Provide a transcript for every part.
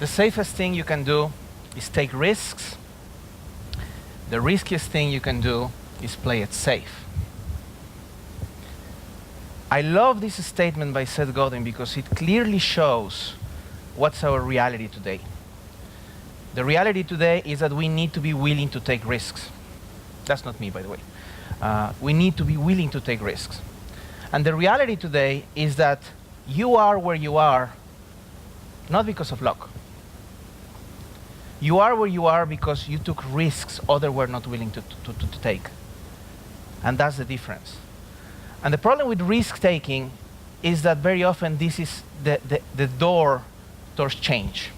The safest thing you can do is take risks. The riskiest thing you can do is play it safe. I love this statement by Seth Godin because it clearly shows what's our reality today. The reality today is that we need to be willing to take risks. That's not me, by the way. We need to be willing to take risks. And the reality today is that you are where you are not because of luck. You are where you are because you took risks others were not willing to take. And that's the difference. And the problem with risk-taking is that very often this is the door towards change.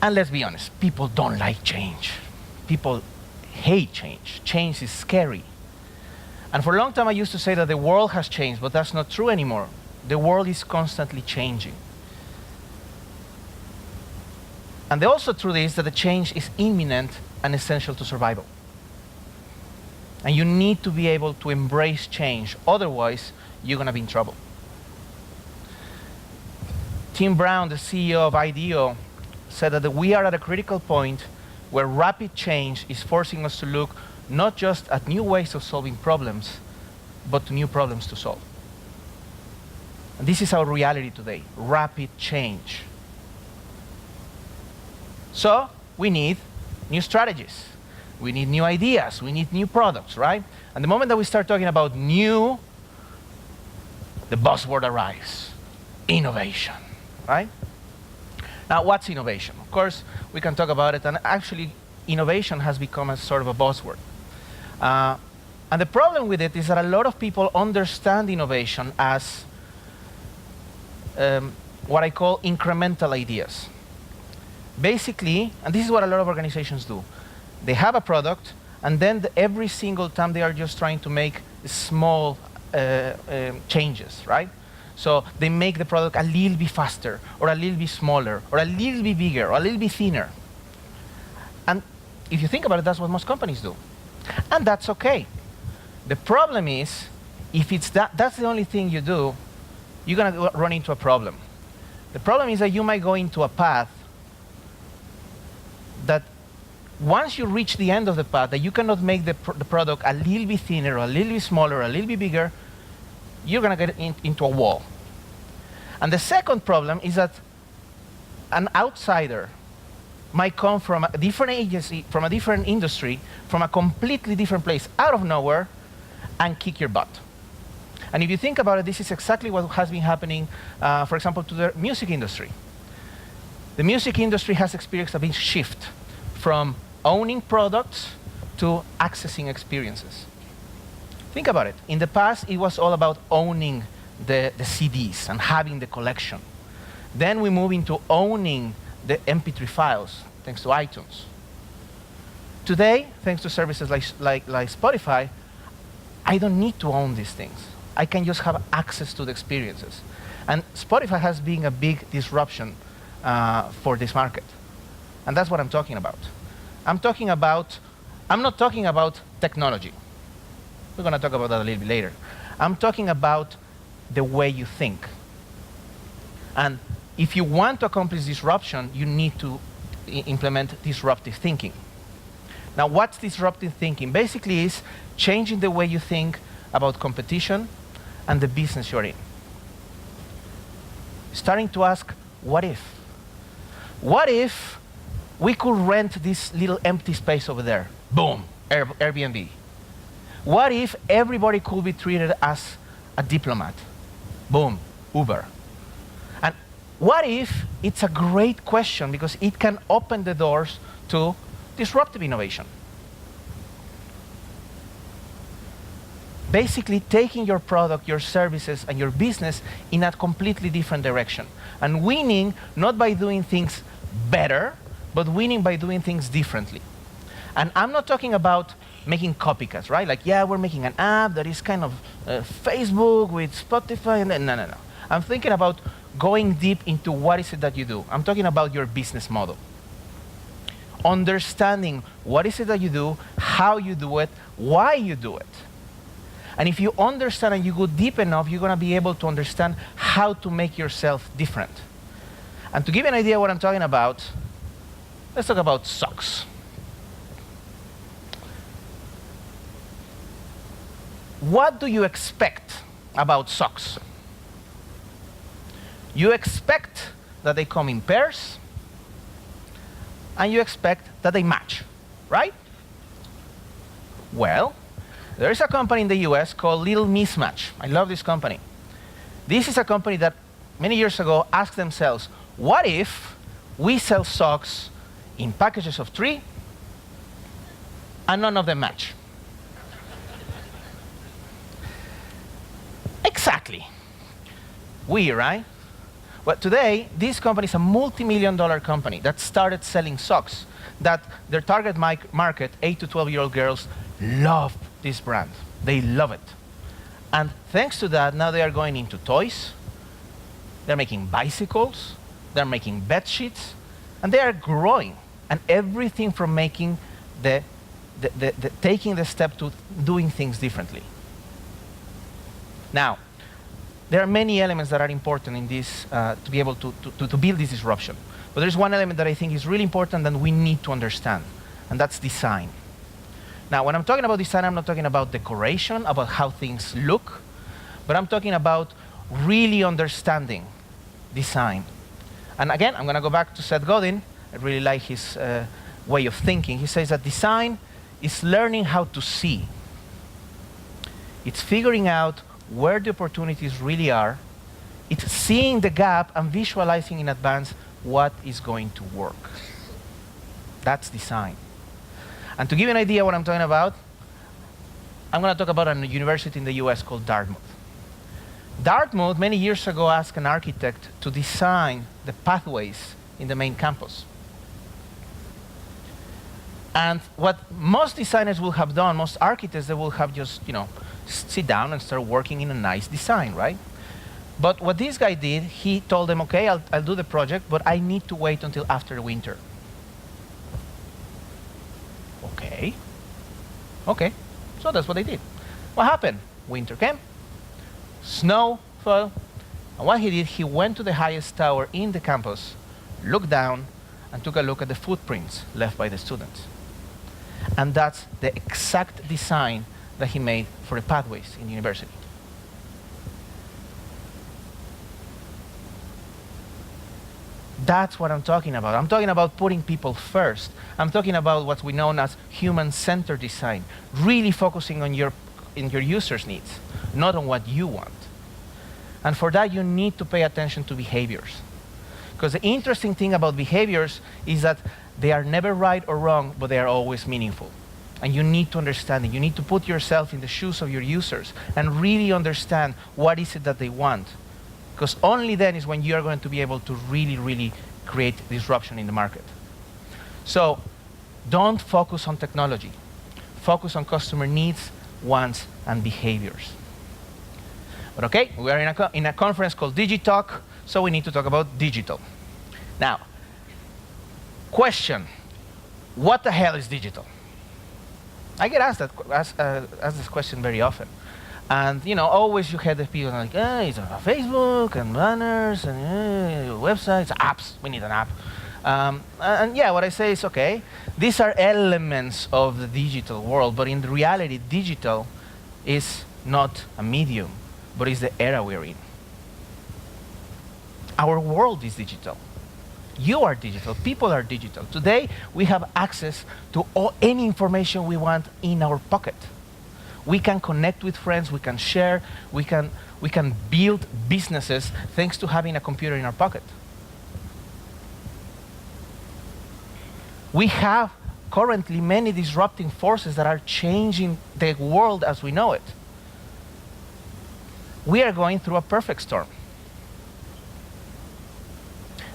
And let's be honest, people don't like change. People hate change. Change is scary. And for a long time I used to say that the world has changed, but that's not true anymore. The world is constantly changing. And the also truth is that the change is imminent and essential to survival. And you need to be able to embrace change, otherwise you're going to be in trouble. Tim Brown, the CEO of IDEO, said that we are at a critical point where rapid change is forcing us to look not just at new ways of solving problems, but to new problems to solve. And this is our reality today, rapid change. So we need new strategies. We need new ideas. We need new products, right? And the moment that we start talking about new, the buzzword arrives, innovation, right? Now, what's innovation? Of course, we can talk about it, and actually, innovation has become a sort of a buzzword. And the problem with it is that a lot of people understand innovation as what I call incremental ideas. Basically, and this is what a lot of organizations do, they have a product, and then every single time they are just trying to make small changes, right? So they make the product a little bit faster, or a little bit smaller, or a little bit bigger, or a little bit thinner. And if you think about it, that's what most companies do. And that's okay. The problem is, if it's that's the only thing you do, you're going to run into a problem. The problem is that you might go into a path that once you reach the end of the path, that you cannot make the product a little bit thinner, or a little bit smaller, or a little bit bigger, you're going to get into a wall. And the second problem is that an outsider might come from a different agency, from a different industry, from a completely different place, out of nowhere, and kick your butt. And if you think about it, this is exactly what has been happening, for example, to the music industry. The music industry has experienced a big shift from owning products to accessing experiences. Think about it. In the past, it was all about owning the CDs and having the collection. Then we move into owning the MP3 files, thanks to iTunes. Today, thanks to services like Spotify, I don't need to own these things. I can just have access to the experiences. And Spotify has been a big disruption for this market. And that's what I'm talking about. I'm not talking about technology. We're going to talk about that a little bit later. I'm talking about the way you think. And if you want to accomplish disruption, you need to implement disruptive thinking. Now, what's disruptive thinking? Basically, is changing the way you think about competition and the business you're in. Starting to ask, what if? What if we could rent this little empty space over there? Boom, Airbnb. What if everybody could be treated as a diplomat? Boom, Uber. And what if it's a great question because it can open the doors to disruptive innovation? Basically taking your product, your services, and your business in a completely different direction. And winning not by doing things better, but winning by doing things differently. And I'm not talking about making copycats, right? Like, yeah, we're making an app that is kind of Facebook with Spotify, and then, no. I'm thinking about going deep into what is it that you do. I'm talking about your business model. Understanding what is it that you do, how you do it, why you do it. And if you understand and you go deep enough, you're going to be able to understand how to make yourself different. And to give you an idea what I'm talking about, let's talk about socks. What do you expect about socks? You expect that they come in pairs, and you expect that they match, right? Well, there is a company in the US called Little Mismatch. I love this company. This is a company that many years ago asked themselves, what if we sell socks in packages of 3 and none of them match? Exactly. Weird, right? But today, this company is a multi-million-dollar company that started selling socks that their target market, 8 to 12-year-old girls, love this brand. They love it. And thanks to that, now they are going into toys, they're making bicycles, they're making bed sheets, and they are growing. And everything from making taking the step to doing things differently. Now, there are many elements that are important in this to be able to build this disruption. But there's one element that I think is really important and we need to understand, and that's design. Now, when I'm talking about design, I'm not talking about decoration, about how things look, but I'm talking about really understanding design. And again, I'm going to go back to Seth Godin. I really like his way of thinking. He says that design is learning how to see. It's figuring out where the opportunities really are. It's seeing the gap and visualizing in advance what is going to work. That's design. And to give you an idea what I'm talking about, I'm going to talk about a university in the US called Dartmouth. Dartmouth, many years ago, asked an architect to design the pathways in the main campus. And what most designers will have done, most architects, they will have just, sit down and start working in a nice design, right? But what this guy did, he told them, okay, I'll do the project, but I need to wait until after winter. Okay, so that's what they did. What happened? Winter came, snow fell, and what he did, he went to the highest tower in the campus, looked down, and took a look at the footprints left by the students. And that's the exact design that he made for the pathways in the university. That's what I'm talking about. I'm talking about putting people first. I'm talking about what we know as human-centered design, really focusing on your users' needs, not on what you want. And for that, you need to pay attention to behaviors. Because the interesting thing about behaviors is that they are never right or wrong, but they are always meaningful. And you need to understand it. You need to put yourself in the shoes of your users and really understand what is it that they want. Because only then is when you are going to be able to really, really create disruption in the market. So don't focus on technology. Focus on customer needs, wants, and behaviors. But okay, we are in a conference called DigitalK, so we need to talk about digital. Now, question, what the hell is digital? I get asked this question very often. And always you hear the people like, it's Facebook and banners and websites, apps. We need an app. And yeah, what I say is, okay, these are elements of the digital world, but in reality, digital is not a medium, but is the era we're in. Our world is digital. You are digital. People are digital. Today, we have access to any information we want in our pocket. We can connect with friends, we can share, we can build businesses thanks to having a computer in our pocket. We have currently many disrupting forces that are changing the world as we know it. We are going through a perfect storm.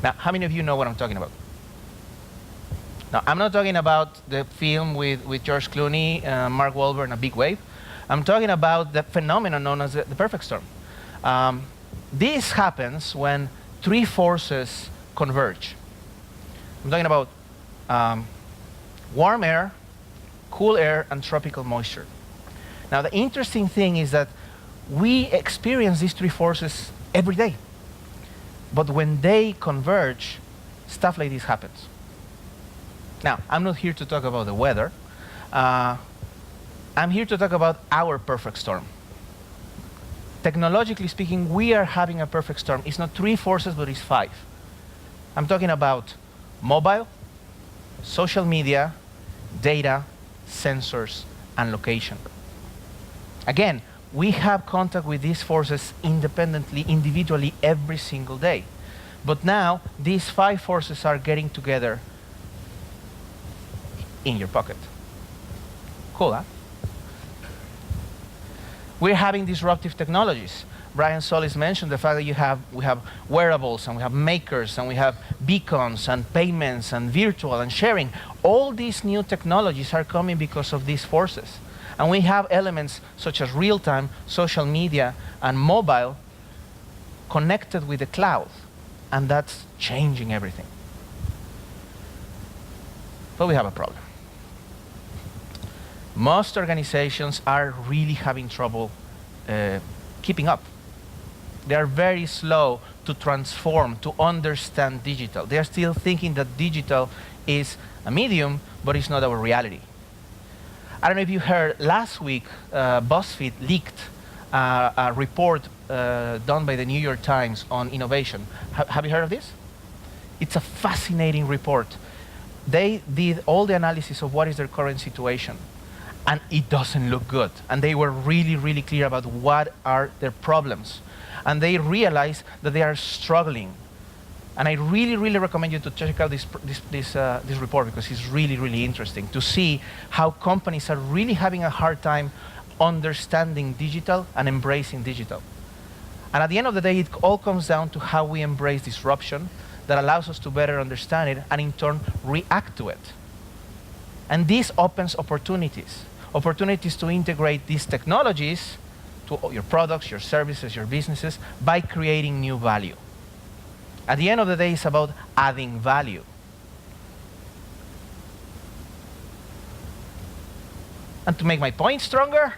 Now, how many of you know what I'm talking about? Now, I'm not talking about the film with George Clooney, Mark Wahlberg, and a big wave. I'm talking about the phenomenon known as the perfect storm. This happens when 3 forces converge. I'm talking about warm air, cool air, and tropical moisture. Now, the interesting thing is that we experience these 3 forces every day. But when they converge, stuff like this happens. Now, I'm not here to talk about the weather. I'm here to talk about our perfect storm. Technologically speaking, we are having a perfect storm. It's not 3 forces, but it's 5. I'm talking about mobile, social media, data, sensors, and location. Again, we have contact with these forces independently, individually, every single day. But now, these 5 forces are getting together in your pocket. Cool, huh? We're having disruptive technologies. Brian Solis mentioned the fact that we have wearables, and we have makers, and we have beacons, and payments, and virtual, and sharing. All these new technologies are coming because of these forces. And we have elements such as real-time, social media, and mobile connected with the cloud. And that's changing everything. But we have a problem. Most organizations are really having trouble keeping up. They are very slow to transform, to understand digital. They are still thinking that digital is a medium, but it's not our reality. I don't know if you heard, last week, BuzzFeed leaked a report done by the New York Times on innovation. Have you heard of this? It's a fascinating report. They did all the analysis of what is their current situation, and it doesn't look good. And they were really, really clear about what are their problems. And they realized that they are struggling. And I really, really recommend you to check out this report, because it's really, really interesting to see how companies are really having a hard time understanding digital and embracing digital. And at the end of the day, it all comes down to how we embrace disruption that allows us to better understand it and in turn react to it. And this opens opportunities. Opportunities to integrate these technologies to your products, your services, your businesses by creating new value. At the end of the day, it's about adding value. And to make my point stronger,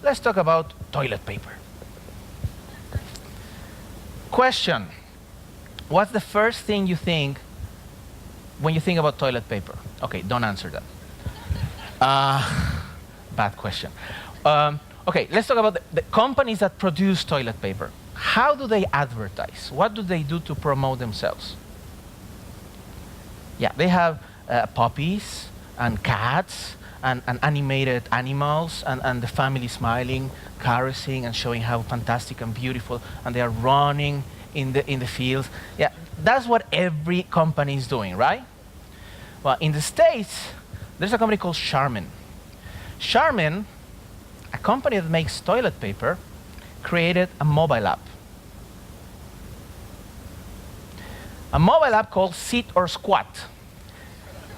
let's talk about toilet paper. Question: what's the first thing you think when you think about toilet paper? Okay, don't answer that. Bad question. Okay, let's talk about the companies that produce toilet paper. How do they advertise? What do they do to promote themselves? Yeah, they have puppies and cats and animated animals and the family smiling, caressing, and showing how fantastic and beautiful, and they are running in the fields. Yeah, that's what every company is doing, right? Well, in the States, there's a company called Charmin. Charmin, a company that makes toilet paper, created a mobile app. A mobile app called Sit or Squat.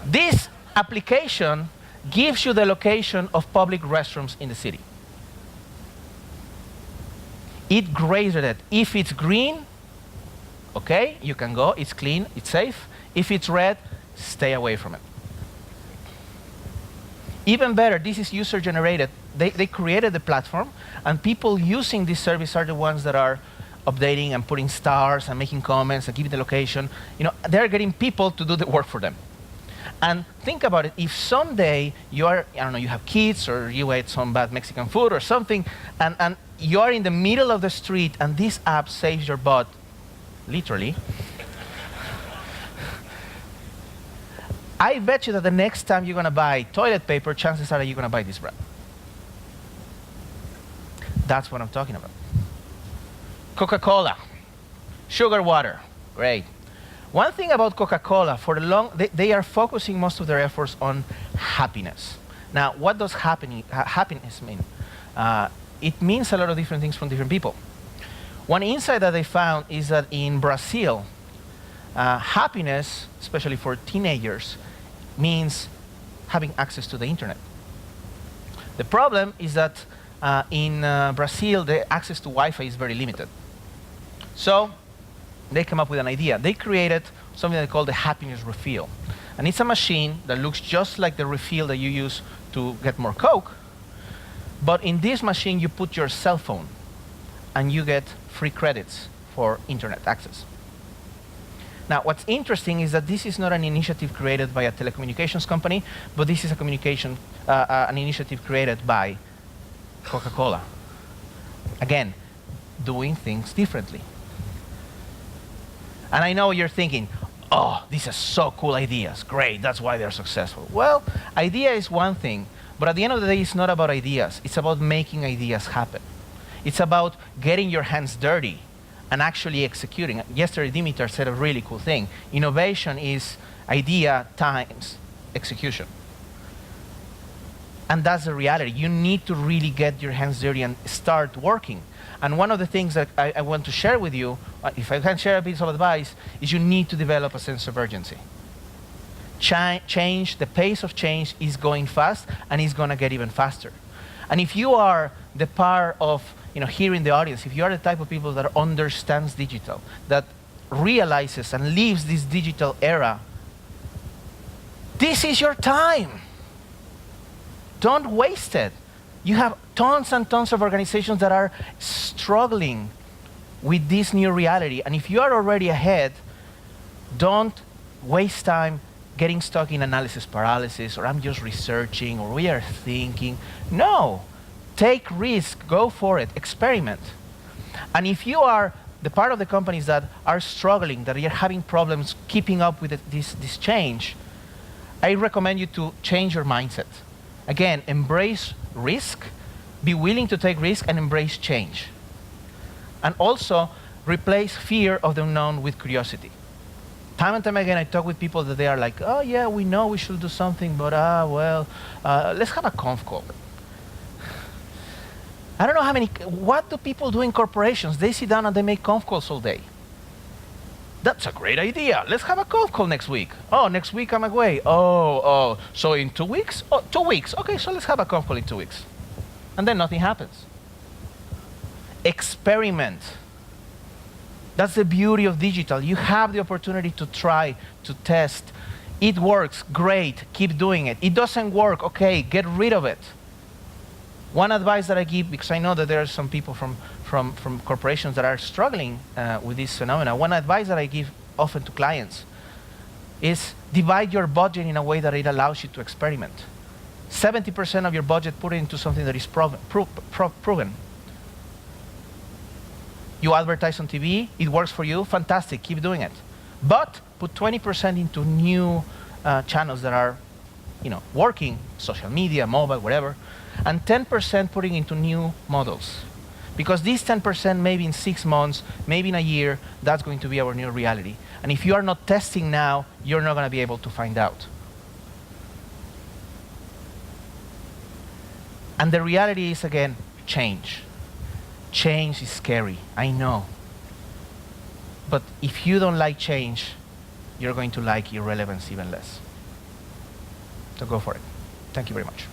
This application gives you the location of public restrooms in the city. It graded it. If it's green, okay, you can go, it's clean, it's safe. If it's red, stay away from it. Even better, this is user-generated. They created the platform, and people using this service are the ones that are updating and putting stars and making comments and giving the location. You know, they're getting people to do the work for them. And think about it, if someday you are, I don't know, you have kids or you ate some bad Mexican food or something, and you are in the middle of the street and this app saves your butt, literally, I bet you that the next time you're going to buy toilet paper, chances are that you're going to buy this brand. That's what I'm talking about. Coca-Cola, sugar water, great. One thing about Coca-Cola, they are focusing most of their efforts on happiness. Now, what does happiness mean? It means a lot of different things from different people. One insight that they found is that in Brazil, happiness, especially for teenagers, means having access to the internet. The problem is that in Brazil, the access to Wi-Fi is very limited. So they came up with an idea. They created something they call the happiness refill. And it's a machine that looks just like the refill that you use to get more Coke. But in this machine, you put your cell phone, and you get free credits for internet access. Now, what's interesting is that this is not an initiative created by a telecommunications company, but this is an initiative created by Coca-Cola. Again, doing things differently. And I know you're thinking, oh, these are so cool ideas. Great, that's why they're successful. Well, idea is one thing, but at the end of the day, it's not about ideas. It's about making ideas happen. It's about getting your hands dirty and actually executing. Yesterday, Dimitar said a really cool thing. Innovation is idea times execution. And that's the reality. You need to really get your hands dirty and start working. And one of the things that I want to share with you, if I can share a piece of advice, is you need to develop a sense of urgency. Change, the pace of change is going fast, and it's going to get even faster. And if you are the part of, here in the audience, if you are the type of people that understands digital, that realizes and lives this digital era, this is your time. Don't waste it. You have tons and tons of organizations that are struggling with this new reality. And if you are already ahead, don't waste time getting stuck in analysis paralysis, or I'm just researching, or we are thinking. No. Take risk, go for it, experiment. And if you are the part of the companies that are struggling, that are having problems keeping up with this change, I recommend you to change your mindset. Again, embrace risk, be willing to take risk, and embrace change. And also, replace fear of the unknown with curiosity. Time and time again, I talk with people that they are like, oh yeah, we know we should do something, but let's have a conf call. I don't know what do people do in corporations? They sit down and they make conf calls all day. That's a great idea. Let's have a conf call next week. Oh, next week I'm away. Oh, so in 2 weeks? Oh, 2 weeks. Okay, so let's have a conf call in 2 weeks. And then nothing happens. Experiment. That's the beauty of digital. You have the opportunity to try, to test. It works, great, keep doing it. It doesn't work, okay, get rid of it. One advice that I give, because I know that there are some people from corporations that are struggling with this phenomena, one advice that I give often to clients is divide your budget in a way that it allows you to experiment. 70% of your budget, put it into something that is proven. You advertise on TV, it works for you, fantastic, keep doing it. But put 20% into new channels that are working, social media, mobile, whatever, and 10% putting into new models. Because these 10%, maybe in 6 months, maybe in a year, that's going to be our new reality. And if you are not testing now, you're not going to be able to find out. And the reality is, again, change. Change is scary, I know. But if you don't like change, you're going to like irrelevance even less. So go for it. Thank you very much.